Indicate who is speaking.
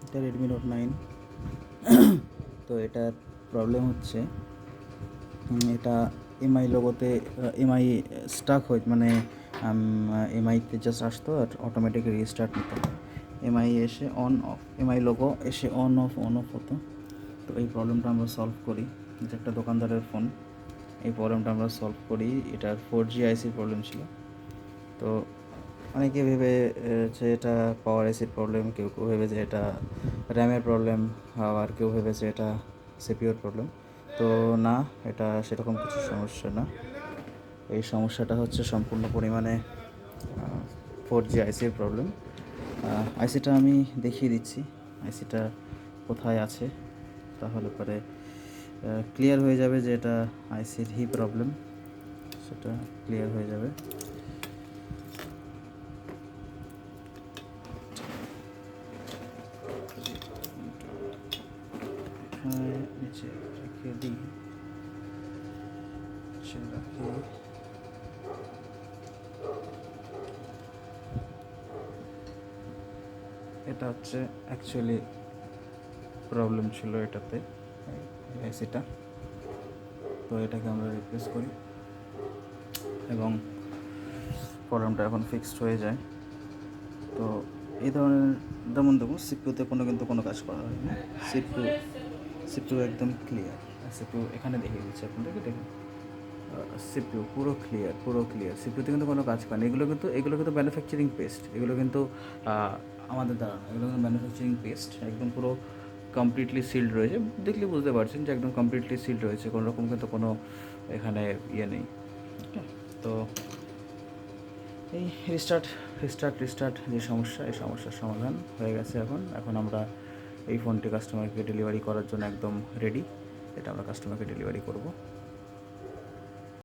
Speaker 1: এটা Redmi note 9। তো এটার প্রবলেম হচ্ছে এটা এমআই লোগোতে এমআই স্টাক হয়, মানে এমআইতে জাস্ট আসতো আর অটোমেটিক রিস্টার্ট নিত। MI essay on of, MI logo essay on of হতো। তো এই প্রবলেমটা আমরা সলভ করি, যে একটা দোকানদারের ফোন, এই প্রবলেমটা আমরা সলভ করি। এটার 4G আইসির প্রবলেম ছিল। তো অনেকে ভেবে যে এটা পাওয়ার আইসির প্রবলেম, কেউ কেউ ভেবে যে এটা র্যামের প্রবলেম, আবার কেউ ভেবেছে এটা সিপিইউর প্রবলেম। তো না, এটা সেরকম কিছু সমস্যা না। এই সমস্যাটা হচ্ছে সম্পূর্ণ পরিমাণে 4G আইসির প্রবলেম। আইসিটা আমি দেখিয়ে দিচ্ছি, আইসিটা কোথায় আছে, তাহলে পরে ক্লিয়ার হয়ে যাবে যে এটা আইসির প্রবলেম, সেটা ক্লিয়ার হয়ে যাবে। নিচে রেখে দিই, এটা হচ্ছে অ্যাকচুয়ালি প্রবলেম ছিল এটাতে, এসিটা। তো এটাকে আমরা রিপ্লেস করি এবং প্রবলেমটা এখন ফিক্সড হয়ে যায়। তো এই ধরনের, যেমন দেখুন সিপিইউতে কোনো কাজ করা হয় না, সিপিইউ একদম ক্লিয়ার। সিপিইউ এখানে দেখিয়ে দিচ্ছি আপনাদেরকে, দেখুন সিপিইউ পুরো ক্লিয়ার। সিপিইউতে কিন্তু কোনো কাজ করে না। এগুলো কিন্তু ম্যানুফ্যাকচারিং পেস্ট, এগুলো কিন্তু আমাদের দ্বারা না, এগুলো কিন্তু ম্যানুফ্যাকচারিং পেস্ট, একদম পুরো কমপ্লিটলি সিল্ড রয়েছে। দেখলে বুঝতে পারছেন যে একদম কমপ্লিটলি সিল্ড রয়েছে, কোনো রকম কিন্তু কোনো এখানে ইয়ে নেই। ওকে, তো এই রিস্টার্ট যে সমস্যা, এই সমস্যার সমাধান হয়ে গেছে। এখন আমরা এই ফোনটি কাস্টমারকে ডেলিভারি করার জন্য একদম রেডি। এটা আমরা কাস্টমারকে ডেলিভারি করব।